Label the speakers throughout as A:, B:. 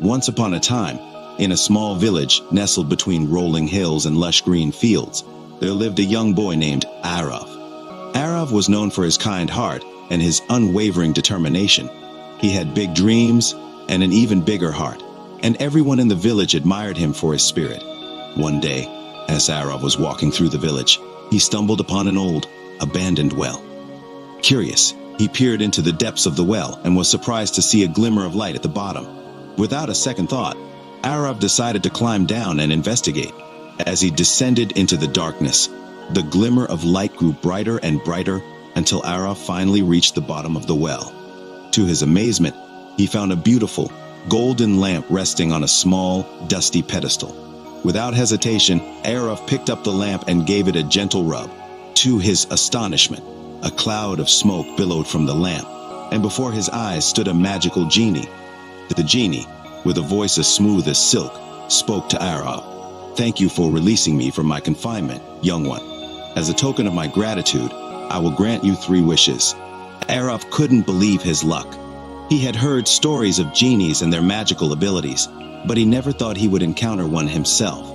A: Once upon a time, in a small village nestled between rolling hills and lush green fields, there lived a young boy named Arav. Arav was known for his kind heart and his unwavering determination. He had big dreams and an even bigger heart, and everyone in the village admired him for his spirit. One day, as Arav was walking through the village, he stumbled upon an old, abandoned well. Curious, he peered into the depths of the well and was surprised to see a glimmer of light at the bottom. Without a second thought, Arav decided to climb down and investigate. As he descended into the darkness, the glimmer of light grew brighter and brighter until Arav finally reached the bottom of the well. To his amazement, he found a beautiful, golden lamp resting on a small, dusty pedestal. Without hesitation, Arav picked up the lamp and gave it a gentle rub. To his astonishment, a cloud of smoke billowed from the lamp, and before his eyes stood a magical genie. The genie, with a voice as smooth as silk, spoke to Arav. "Thank you for releasing me from my confinement, young one. As a token of my gratitude, I will grant you 3 wishes." Arav couldn't believe his luck. He had heard stories of genies and their magical abilities, but he never thought he would encounter one himself.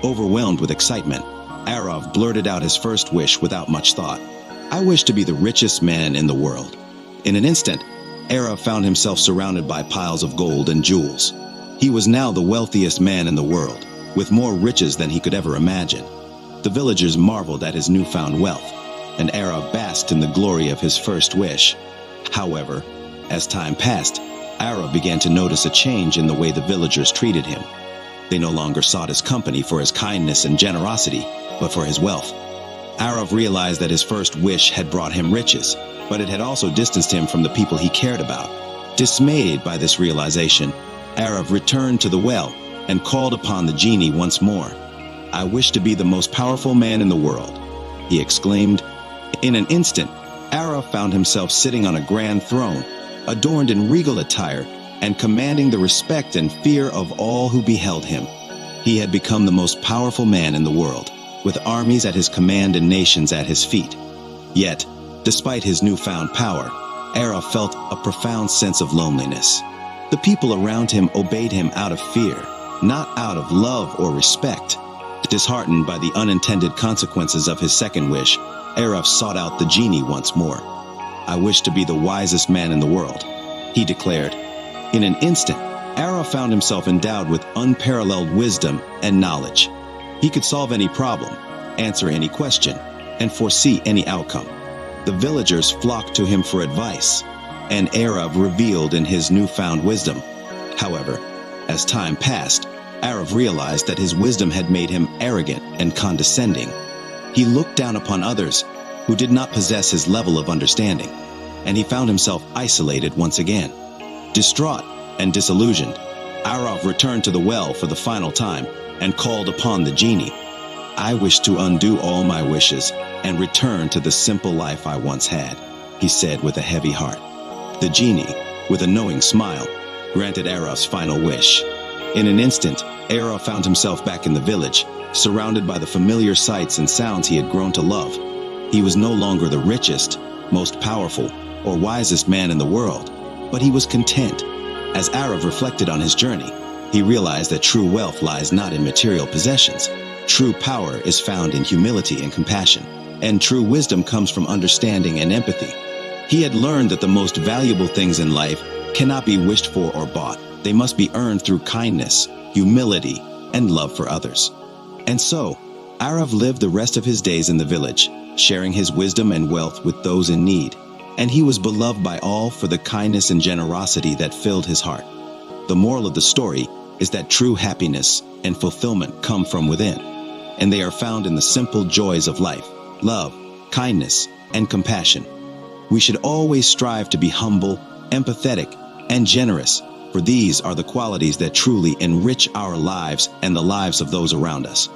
A: Overwhelmed with excitement, Arav blurted out his first wish without much thought. "I wish to be the richest man in the world." In an instant, Arav found himself surrounded by piles of gold and jewels. He was now the wealthiest man in the world, with more riches than he could ever imagine. The villagers marveled at his newfound wealth, and Arav basked in the glory of his first wish. However, as time passed, Arav began to notice a change in the way the villagers treated him. They no longer sought his company for his kindness and generosity, but for his wealth. Arav realized that his first wish had brought him riches, but it had also distanced him from the people he cared about. Dismayed by this realization, Arav returned to the well and called upon the genie once more. "I wish to be the most powerful man in the world," he exclaimed. In an instant, Arav found himself sitting on a grand throne, adorned in regal attire and commanding the respect and fear of all who beheld him. He had become the most powerful man in the world, with armies at his command and nations at his feet. Yet, despite his newfound power, Arav felt a profound sense of loneliness. The people around him obeyed him out of fear, not out of love or respect. Disheartened by the unintended consequences of his second wish, Arav sought out the genie once more. "I wish to be the wisest man in the world," he declared. In an instant, Arav found himself endowed with unparalleled wisdom and knowledge. He could solve any problem, answer any question, and foresee any outcome. The villagers flocked to him for advice, and Arav reveled in his newfound wisdom. However, as time passed, Arav realized that his wisdom had made him arrogant and condescending. He looked down upon others who did not possess his level of understanding, and he found himself isolated once again. Distraught and disillusioned, Arav returned to the well for the final time and called upon the genie. "I wish to undo all my wishes and return to the simple life I once had," he said with a heavy heart. The genie, with a knowing smile, granted Arav's final wish. In an instant, Arav found himself back in the village, surrounded by the familiar sights and sounds he had grown to love. He was no longer the richest, most powerful, or wisest man in the world, but he was content. As Arav reflected on his journey, he realized that true wealth lies not in material possessions. True power is found in humility and compassion, and true wisdom comes from understanding and empathy. He had learned that the most valuable things in life cannot be wished for or bought. They must be earned through kindness, humility, and love for others. And so, Arav lived the rest of his days in the village, sharing his wisdom and wealth with those in need. And he was beloved by all for the kindness and generosity that filled his heart. The moral of the story is that true happiness and fulfillment come from within, and they are found in the simple joys of life: love, kindness, and compassion. We should always strive to be humble, empathetic, and generous, for these are the qualities that truly enrich our lives and the lives of those around us.